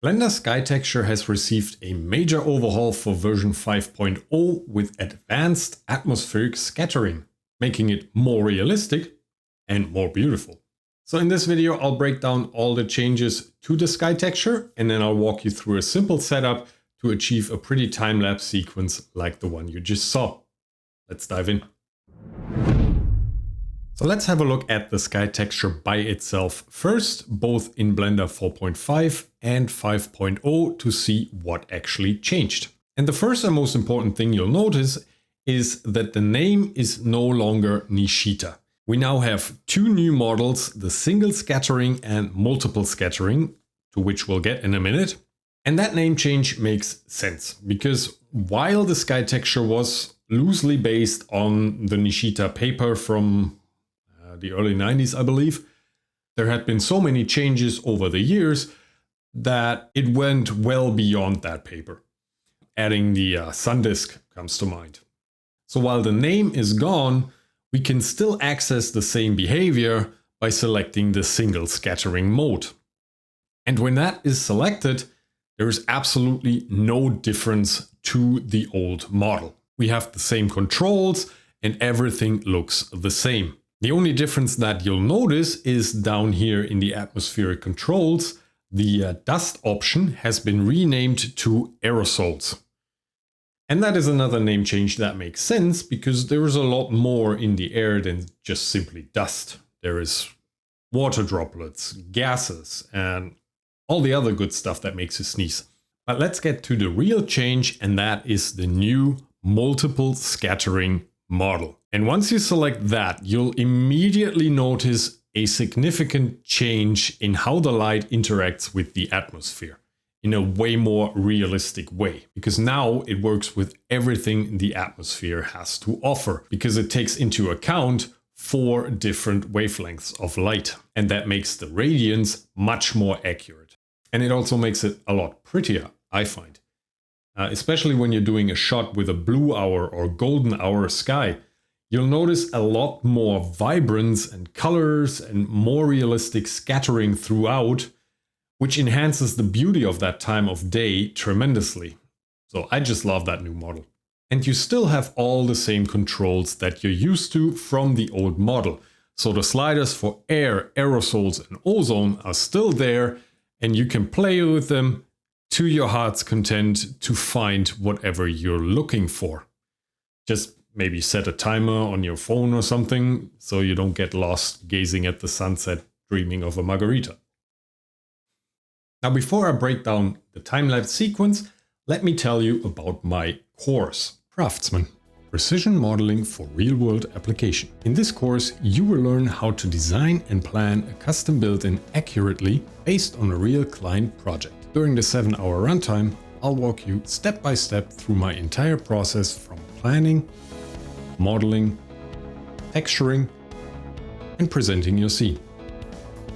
Blender Sky Texture has received a major overhaul for version 5.0 with advanced atmospheric scattering, making it more realistic and more beautiful. So in this video, I'll break down all the changes to the sky texture, and then I'll walk you through a simple setup to achieve a pretty time-lapse sequence like the one you just saw. Let's dive in. So let's have a look at the sky texture by itself first, both in Blender 4.5 and 5.0 to see what actually changed. And the first and most important thing you'll notice is that the name is no longer Nishita. We now have two new models, the single scattering and multiple scattering, to which we'll get in a minute. And that name change makes sense because while the sky texture was loosely based on the Nishita paper from the early 90s, I believe, there had been so many changes over the years that it went well beyond that paper. Adding the SanDisk comes to mind. So while the name is gone, we can still access the same behavior by selecting the single scattering mode. And when that is selected, there is absolutely no difference to the old model. We have the same controls and everything looks the same. The only difference that you'll notice is down here in the atmospheric controls, the dust option has been renamed to aerosols. And that is another name change that makes sense because there is a lot more in the air than just simply dust. There is water droplets, gases, and all the other good stuff that makes you sneeze. But let's get to the real change, and that is the new multiple scattering model. And once you select that, you'll immediately notice a significant change in how the light interacts with the atmosphere in a way more realistic way, because now it works with everything the atmosphere has to offer, because it takes into account 4 different wavelengths of light, and that makes the radiance much more accurate. And it also makes it a lot prettier, I find. Especially when you're doing a shot with a blue hour or golden hour sky, you'll notice a lot more vibrance and colors and more realistic scattering throughout, which enhances the beauty of that time of day tremendously. So I just love that new model. And you still have all the same controls that you're used to from the old model. So the sliders for air, aerosols and ozone are still there, and you can play with them to your heart's content to find whatever you're looking for. Just maybe set a timer on your phone or something so you don't get lost gazing at the sunset dreaming of a margarita. Now, before I break down the time-lapse sequence, let me tell you about my course, Craftsman, Precision Modeling for Real-World Application. In this course, you will learn how to design and plan a custom build-in accurately based on a real client project. During the 7-hour runtime, I'll walk you step by step through my entire process from planning, modeling, texturing, and presenting your scene.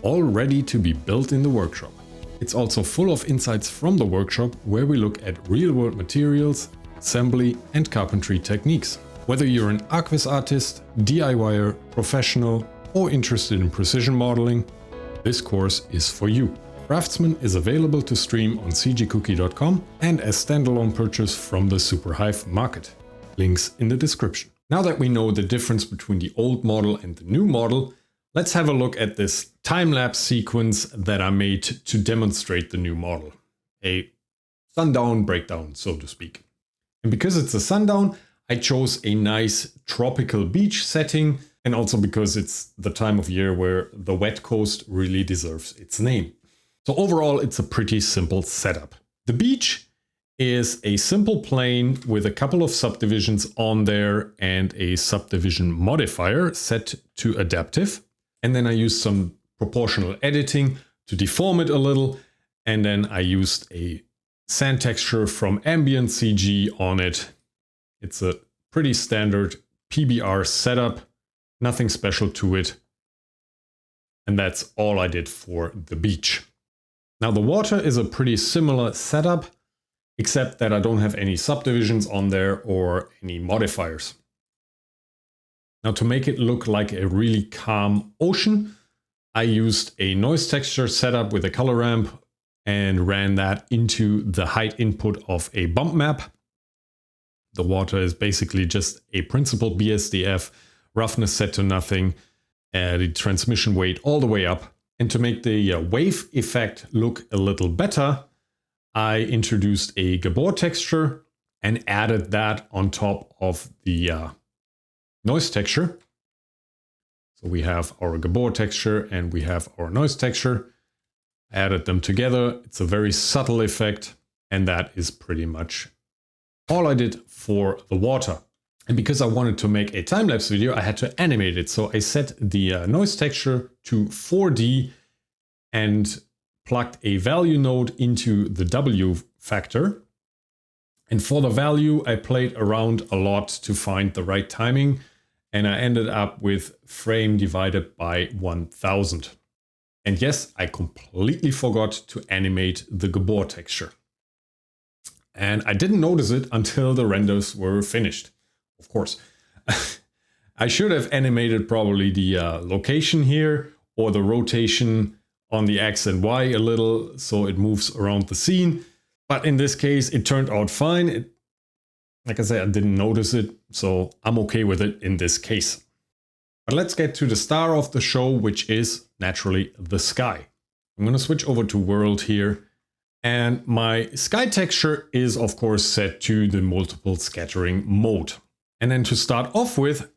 All ready to be built in the workshop. It's also full of insights from the workshop where we look at real-world materials, assembly and carpentry techniques. Whether you're an Archviz artist, DIYer, professional or interested in precision modeling, this course is for you. Craftsman is available to stream on cgcookie.com and as standalone purchase from the Superhive market. Links in the description. Now that we know the difference between the old model and the new model, let's have a look at this time-lapse sequence that I made to demonstrate the new model. A sundown breakdown, so to speak. And because it's a sundown, I chose a nice tropical beach setting, and also because it's the time of year where the wet coast really deserves its name. So overall, it's a pretty simple setup. The beach is a simple plane with a couple of subdivisions on there and a subdivision modifier set to adaptive. And then I used some proportional editing to deform it a little. And then I used a sand texture from Ambient CG on it. It's a pretty standard PBR setup, nothing special to it. And that's all I did for the beach. Now the water is a pretty similar setup, except that I don't have any subdivisions on there or any modifiers. Now to make it look like a really calm ocean, I used a noise texture setup with a color ramp and ran that into the height input of a bump map. The water is basically just a principled BSDF, roughness set to nothing, the transmission weight all the way up. And to make the wave effect look a little better, I introduced a Gabor texture and added that on top of the noise texture. So we have our Gabor texture and we have our noise texture. Added them together. It's a very subtle effect, and that is pretty much all I did for the water. And because I wanted to make a time-lapse video, I had to animate it. So I set the noise texture to 4D and plugged a value node into the W factor. And for the value, I played around a lot to find the right timing. And I ended up with frame divided by 1000. And yes, I completely forgot to animate the Gabor texture. And I didn't notice it until the renders were finished. Of course, I should have animated probably the location here or the rotation on the X and Y a little so it moves around the scene. But in this case, it turned out fine. Like I said, I didn't notice it, so I'm okay with it in this case. But let's get to the star of the show, which is naturally the sky. I'm going to switch over to world here. And my sky texture is of course set to the multiple scattering mode. And then to start off with,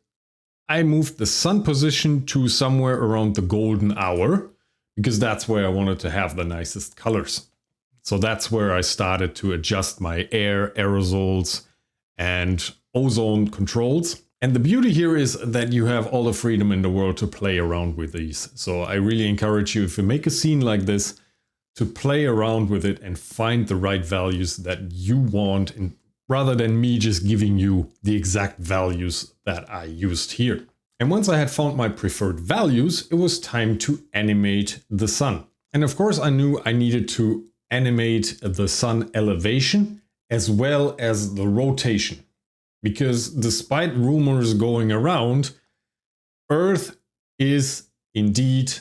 I moved the sun position to somewhere around the golden hour, because that's where I wanted to have the nicest colors. So that's where I started to adjust my air, aerosols, and ozone controls. And the beauty here is that you have all the freedom in the world to play around with these. So I really encourage you, if you make a scene like this, to play around with it and find the right values that you want, and rather than me just giving you the exact values that I used here. And once I had found my preferred values, it was time to animate the sun. And of course I knew I needed to animate the sun elevation as well as the rotation. Because despite rumors going around, Earth is indeed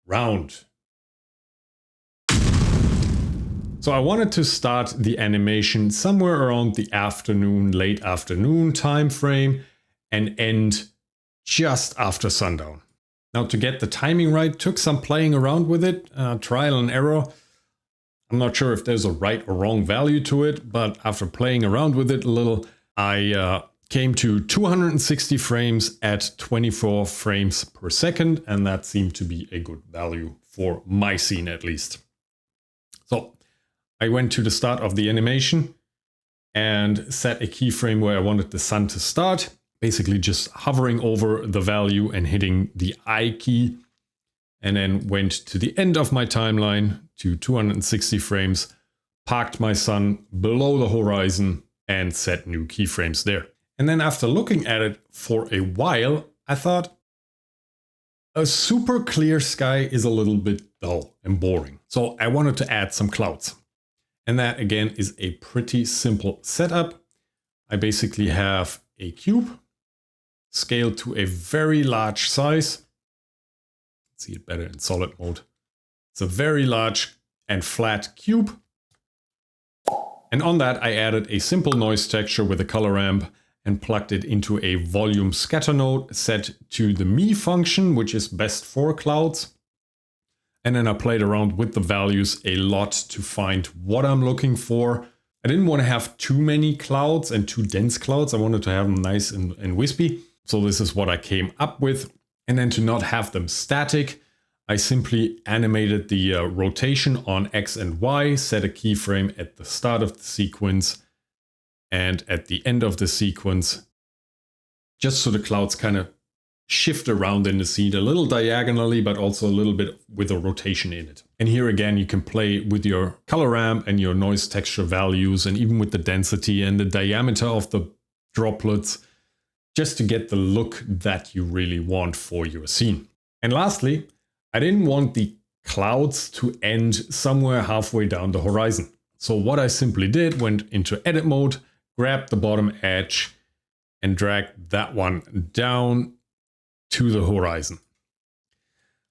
round. So I wanted to start the animation somewhere around the afternoon, late afternoon time frame and end just after sundown. Now to get the timing right, took some playing around with it, trial and error. I'm not sure if there's a right or wrong value to it, but after playing around with it a little, I came to 260 frames at 24 frames per second, and that seemed to be a good value for my scene at least. So I went to the start of the animation and set a keyframe where I wanted the sun to start, basically just hovering over the value and hitting the I key, and then went to the end of my timeline to 260 frames, parked my sun below the horizon and set new keyframes there. And then after looking at it for a while, I thought a super clear sky is a little bit dull and boring. So I wanted to add some clouds. And that again is a pretty simple setup. I basically have a cube scaled to a very large size. See it better in solid mode. It's a very large and flat cube. And on that I added a simple noise texture with a color ramp and plugged it into a volume scatter node set to the me function, which is best for clouds. And then I played around with the values a lot to find what I'm looking for. I didn't want to have too many clouds and too dense clouds. I wanted to have them nice and wispy. So this is what I came up with. And then to not have them static, I simply animated the rotation on X and Y, set a keyframe at the start of the sequence and at the end of the sequence, just so the clouds kind of shift around in the scene a little diagonally, but also a little bit with a rotation in it. And here again, you can play with your color ramp and your noise texture values, and even with the density and the diameter of the droplets, just to get the look that you really want for your scene. And lastly, I didn't want the clouds to end somewhere halfway down the horizon. So what I simply did, went into edit mode, grabbed the bottom edge and dragged that one down to the horizon.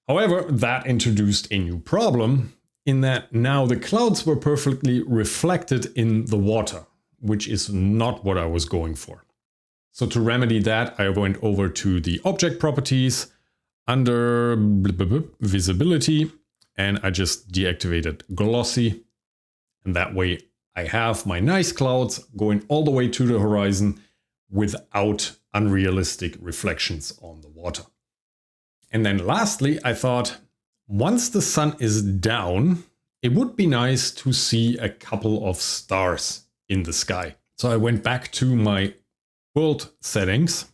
However, that introduced a new problem, in that now the clouds were perfectly reflected in the water, which is not what I was going for. So to remedy that, I went over to the object properties under visibility, and I just deactivated glossy. And that way I have my nice clouds going all the way to the horizon without unrealistic reflections on the water. And then lastly, I thought, once the sun is down, it would be nice to see a couple of stars in the sky. So I went back to my world settings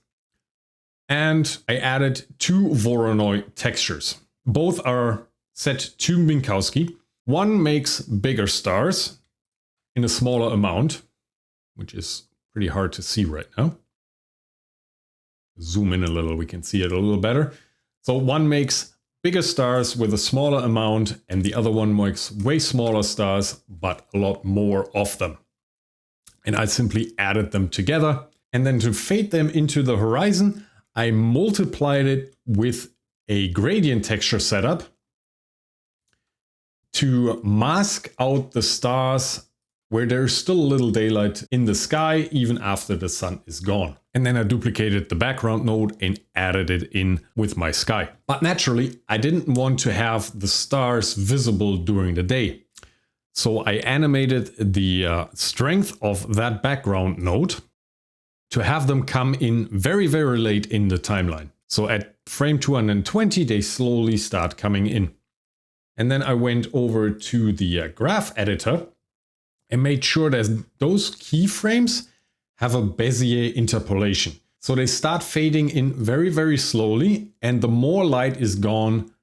and I added 2 Voronoi textures. Both are set to Minkowski. One makes bigger stars in a smaller amount, which is pretty hard to see right now. Zoom in a little, we can see it a little better. So one makes bigger stars with a smaller amount, and the other one makes way smaller stars, but a lot more of them. And I simply added them together. And then to fade them into the horizon, I multiplied it with a gradient texture setup to mask out the stars where there's still a little daylight in the sky even after the sun is gone. And then I duplicated the background node and added it in with my sky. But naturally, I didn't want to have the stars visible during the day. So I animated the strength of that background node to have them come in very, very late in the timeline. So at frame 220, they slowly start coming in. And then I went over to the graph editor and made sure that those keyframes have a Bezier interpolation. So they start fading in very, very slowly. And the more light is gone,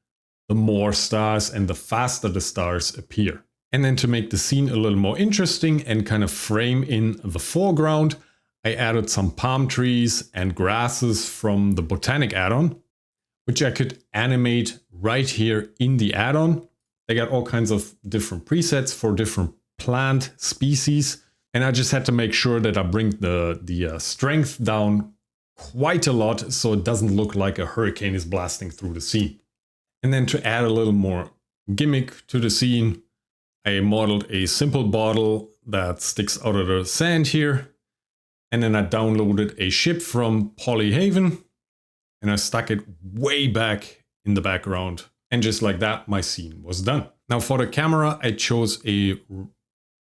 the more stars and the faster the stars appear. And then to make the scene a little more interesting and kind of frame in the foreground, I added some palm trees and grasses from the Botanic add-on, which I could animate right here in the add-on. They got all kinds of different presets for different plant species. And I just had to make sure that I bring the strength down quite a lot so it doesn't look like a hurricane is blasting through the scene. And then to add a little more gimmick to the scene, I modeled a simple bottle that sticks out of the sand here. And then I downloaded a ship from Polyhaven and I stuck it way back in the background. And just like that, my scene was done. Now for the camera, I chose a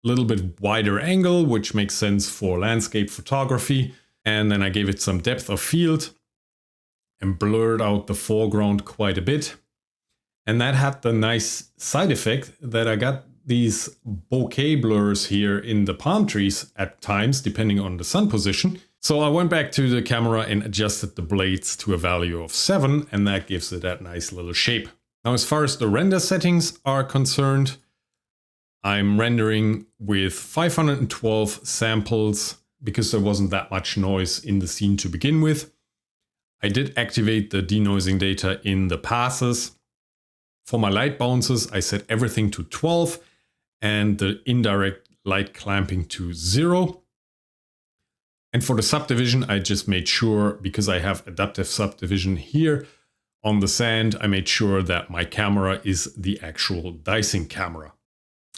little bit wider angle, which makes sense for landscape photography. And then I gave it some depth of field and blurred out the foreground quite a bit. And that had the nice side effect that I got these bokeh blurs here in the palm trees at times, depending on the sun position. So I went back to the camera and adjusted the blades to a value of 7, and that gives it that nice little shape. Now, as far as the render settings are concerned, I'm rendering with 512 samples because there wasn't that much noise in the scene to begin with. I did activate the denoising data in the passes. For my light bounces, I set everything to 12 and the indirect light clamping to 0. And for the subdivision, I just made sure, because I have adaptive subdivision here on the sand, I made sure that my camera is the actual dicing camera.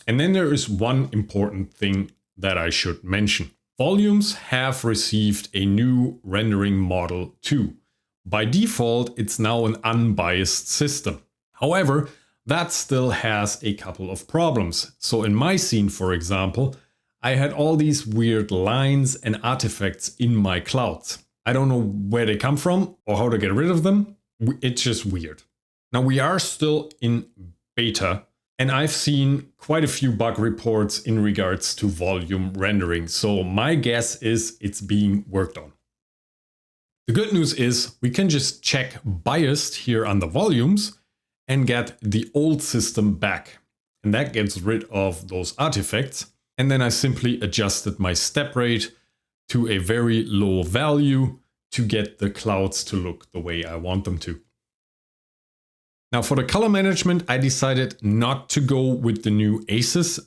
And then there is one important thing that I should mention. Volumes have received a new rendering model too. By default, it's now an unbiased system. However, that still has a couple of problems. So in my scene, for example, I had all these weird lines and artifacts in my clouds. I don't know where they come from or how to get rid of them. It's just weird. Now we are still in beta, and I've seen quite a few bug reports in regards to volume rendering. So my guess is it's being worked on. The good news is we can just check biased here on the volumes and get the old system back. And that gets rid of those artifacts. And then I simply adjusted my step rate to a very low value to get the clouds to look the way I want them to. Now for the color management, I decided not to go with the new ACES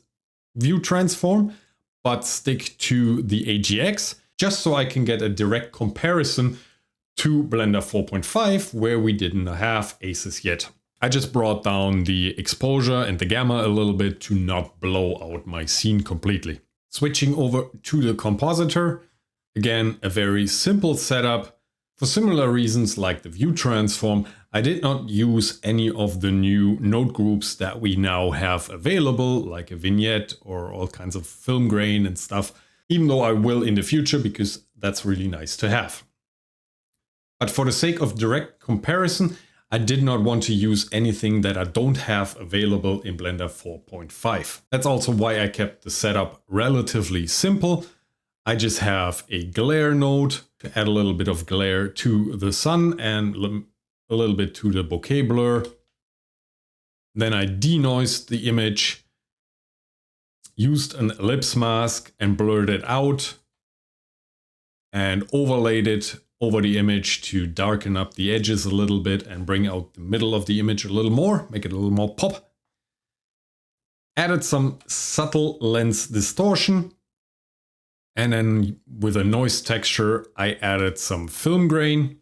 view transform, but stick to the AGX, just so I can get a direct comparison to Blender 4.5, where we didn't have ACES yet. I just brought down the exposure and the gamma a little bit to not blow out my scene completely. Switching over to the compositor, again, a very simple setup. For similar reasons like the view transform, I did not use any of the new node groups that we now have available, like a vignette or all kinds of film grain and stuff, even though I will in the future because that's really nice to have. But for the sake of direct comparison, I did not want to use anything that I don't have available in Blender 4.5. That's also why I kept the setup relatively simple. I just have a glare node to add a little bit of glare to the sun and a little bit to the bokeh blur. Then I denoised the image, used an ellipse mask and blurred it out and overlaid it over the image to darken up the edges a little bit and bring out the middle of the image a little more, make it a little more pop. Added some subtle lens distortion. And then with a noise texture, I added some film grain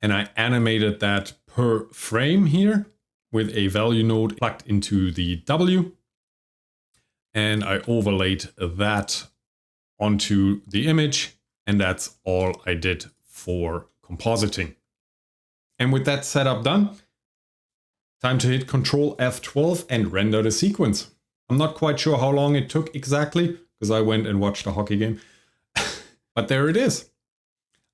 and I animated that per frame here with a value node plugged into the W. And I overlaid that onto the image. And that's all I did for compositing. And with that setup done, time to hit Ctrl F12 and render the sequence. I'm not quite sure how long it took exactly, because I went and watched a hockey game. But there it is.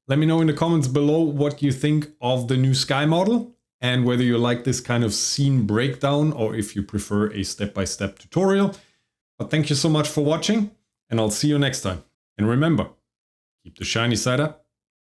Let me know in the comments below what you think of the new sky model and whether you like this kind of scene breakdown or if you prefer a step-by-step tutorial. But thank you so much for watching and I'll see you next time. And remember, keep the shiny side up